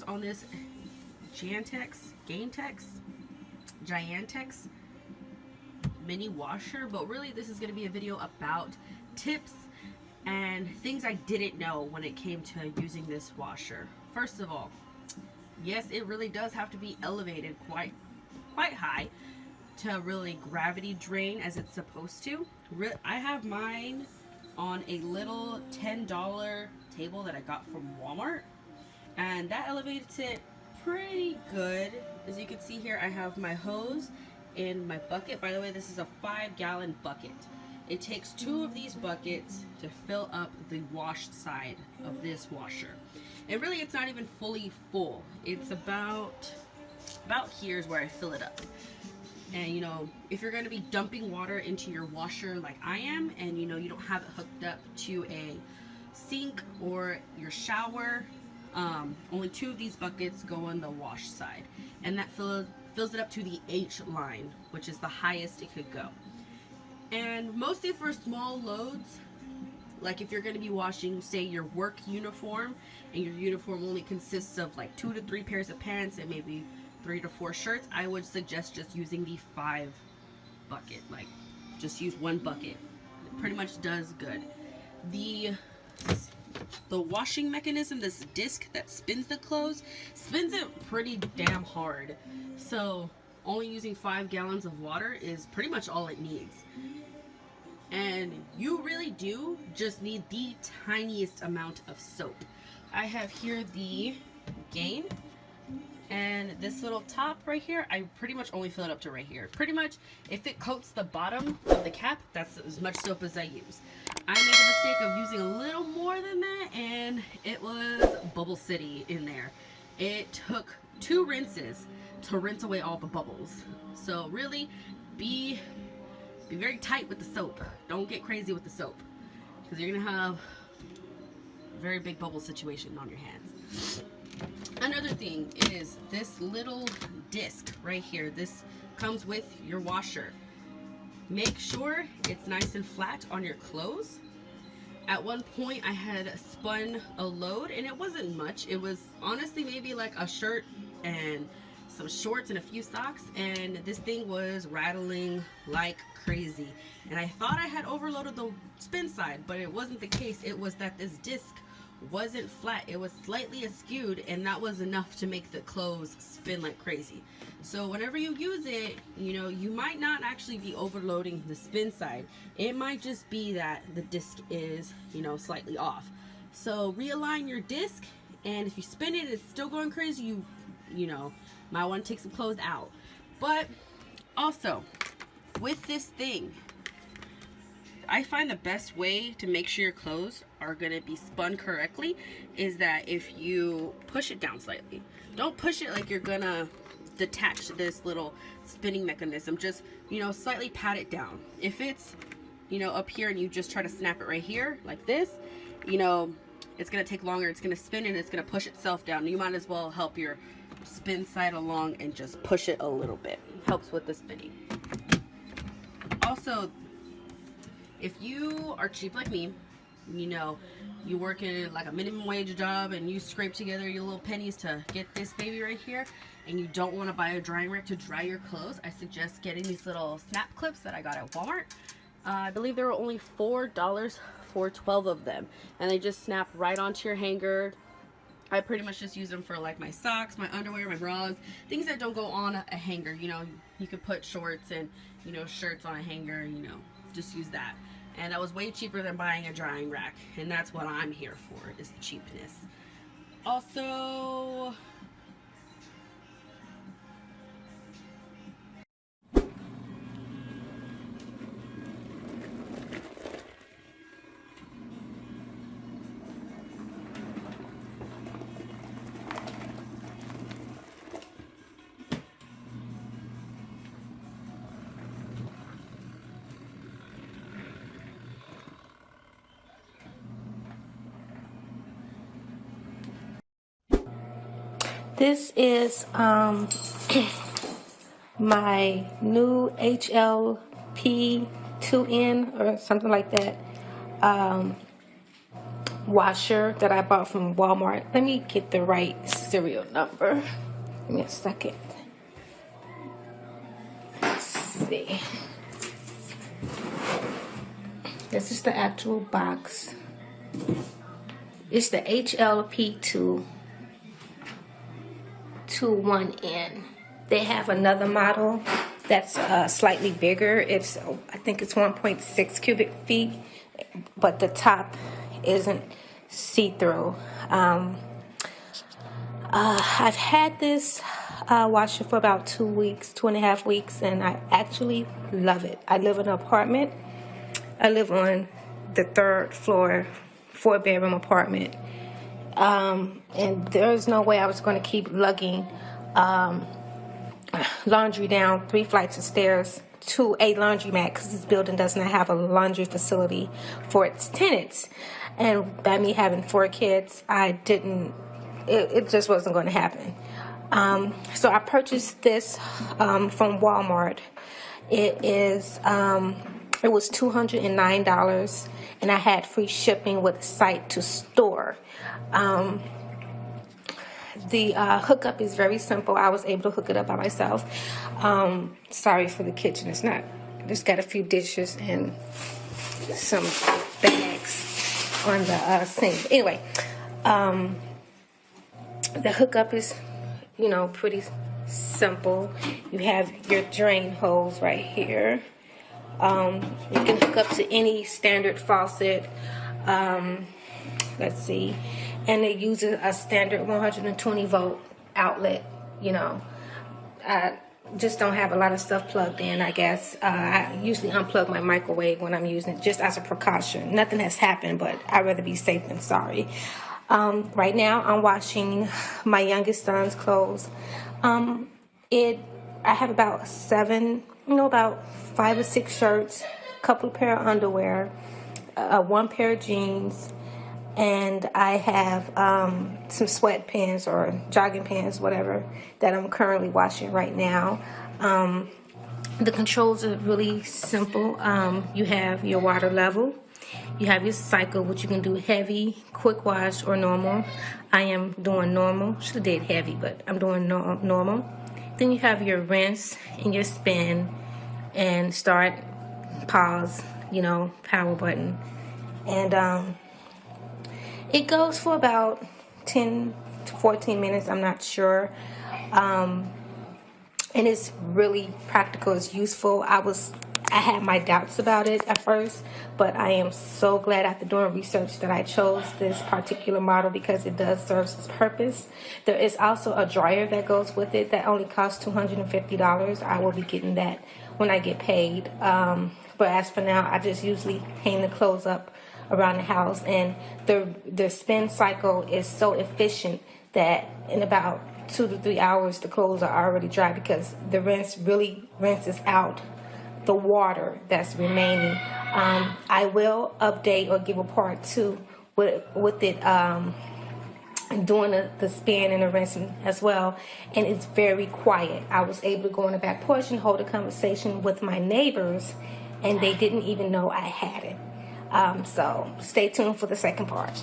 on this Gigantex mini washer, but really this is going to be a video about tips and things I didn't know when it came to using this washer. First of all, yes, it really does have to be elevated quite high to really gravity drain as it's supposed to. I have mine on a little $10 table that I got from Walmart, and that elevates it pretty good. As you can see here, I have my hose in my bucket. By the way, this is a 5-gallon bucket. It takes 2 of these buckets to fill up the washed side of this washer. And really, it's not even fully full. It's about here is where I fill it up. And you know, if you're going to be dumping water into your washer like I am, and you know you don't have it hooked up to a sink or your shower, only 2 of these buckets go on the wash side, and that fills it up to the H line, which is the highest it could go. And mostly for small loads, like if you're going to be washing, say, your work uniform, and your uniform only consists of like 2 to 3 pairs of pants and maybe 3 to 4 shirts, I would suggest just using the 5 bucket. Like, just use 1 bucket. It pretty much does good. The washing mechanism, this disc that spins the clothes, spins it pretty damn hard. So only using 5 gallons of water is pretty much all it needs. And you really do just need the tiniest amount of soap. I have here the Gain. And this little top right here, I pretty much only fill it up to right here. Pretty much, if it coats the bottom of the cap, that's as much soap as I use. I made a mistake of using a little more than that, and it was Bubble City in there. It took 2 rinses to rinse away all the bubbles. So really, be very tight with the soap. Don't get crazy with the soap, because you're gonna have a very big bubble situation on your hands. Another thing is this little disc right here. This comes with your washer. Make sure it's nice and flat on your clothes. At one point I had spun a load, and it wasn't much. It was honestly maybe like a shirt and some shorts and a few socks, and this thing was rattling like crazy. And I thought I had overloaded the spin side, but it wasn't the case. It was that this disc wasn't flat, it was slightly askewed, and that was enough to make the clothes spin like crazy. So whenever you use it, you know, you might not actually be overloading the spin side. It might just be that the disc is, you know, slightly off. So realign your disc, and if you spin it, it's still going crazy, you know, might want to take some clothes out. But also with this thing, I find the best way to make sure your clothes are going to be spun correctly is that if you push it down slightly. Don't push it like you're going to detach this little spinning mechanism. Just, you know, slightly pat it down. If it's, you know, up here and you just try to snap it right here like this, you know, it's going to take longer. It's going to spin and it's going to push itself down. You might as well help your spin side along and just push it a little bit. Helps with the spinning. Also, if you are cheap like me, you know, you work in like a minimum wage job and you scrape together your little pennies to get this baby right here, and you don't want to buy a drying rack to dry your clothes, I suggest getting these little snap clips that I got at Walmart. I believe they were only $4 for 12 of them, and they just snap right onto your hanger. I pretty much just use them for like my socks, my underwear, my bras, things that don't go on a hanger. You know, you could put shorts and, you know, shirts on a hanger, you know, just use that. And that was way cheaper than buying a drying rack, and that's what I'm here for, is the cheapness. Also, this is my new HLP 2N or something like that washer that I bought from Walmart. Let me get the right serial number. Give me a second. Let's see. This is the actual box. It's the HLP2 21N. They have another model that's slightly bigger. It's, I think it's 1.6 cubic feet, but the top isn't see-through. I've had this washer for about 2 weeks, 2.5 weeks, and I actually love it. I live in an apartment. I live on the 3rd floor, 4-bedroom apartment. And there's no way I was going to keep lugging laundry down 3 flights of stairs to a laundromat, because this building does not have a laundry facility for its tenants. And by me having 4 kids, it just wasn't going to happen. So I purchased this from Walmart. It was $209, and I had free shipping with site to store. The hookup is very simple. I was able to hook it up by myself. Sorry for the kitchen. It's not. Just got a few dishes and some bags on the sink. Anyway, the hookup is, pretty simple. You have your drain hose right here. You can hook up to any standard faucet. Let's see. And it uses a standard 120 volt outlet. I just don't have a lot of stuff plugged in, I guess. I usually unplug my microwave when I'm using it, just as a precaution. Nothing has happened, but I'd rather be safe than sorry. Right now, I'm washing my youngest son's clothes. I have about 5 or 6 shirts, a couple of pair of underwear, 1 pair of jeans, and I have some sweatpants or jogging pants, whatever, that I'm currently washing right now. The controls are really simple. You have your water level. You have your cycle, which you can do heavy, quick wash, or normal. I am doing normal. Should have did heavy, but I'm doing normal. Then you have your rinse and your spin and start, pause, power button. And it goes for about 10 to 14 minutes, I'm not sure. And it's really practical, it's useful. I had my doubts about it at first, but I am so glad after doing research that I chose this particular model, because it does serve its purpose. There is also a dryer that goes with it that only costs $250. I will be getting that when I get paid. But as for now, I just usually hang the clothes up around the house, and the spin cycle is so efficient that in about 2 to 3 hours the clothes are already dry, because the rinse really rinses out the water that's remaining. I will update or give a part 2 with it doing the spin and the rinsing as well, and it's very quiet. I was able to go in the back porch and hold a conversation with my neighbors, and they didn't even know I had it. So stay tuned for the second part.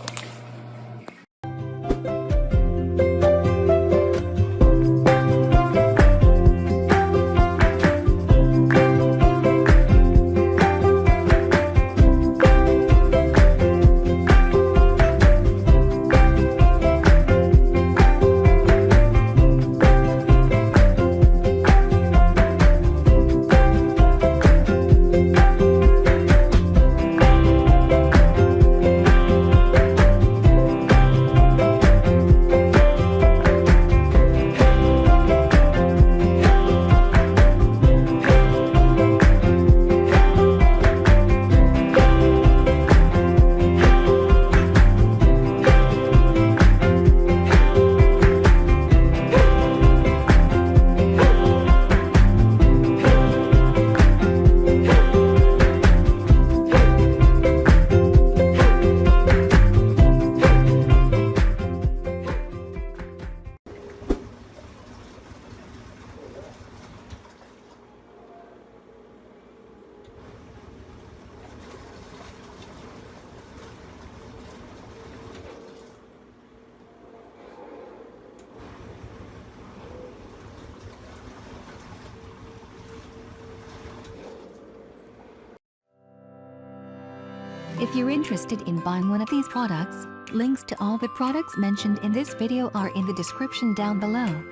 If you're interested in buying one of these products, links to all the products mentioned in this video are in the description down below.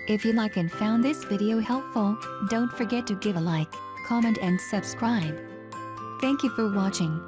If you like and found this video helpful, don't forget to give a like, comment and subscribe. Thank you for watching.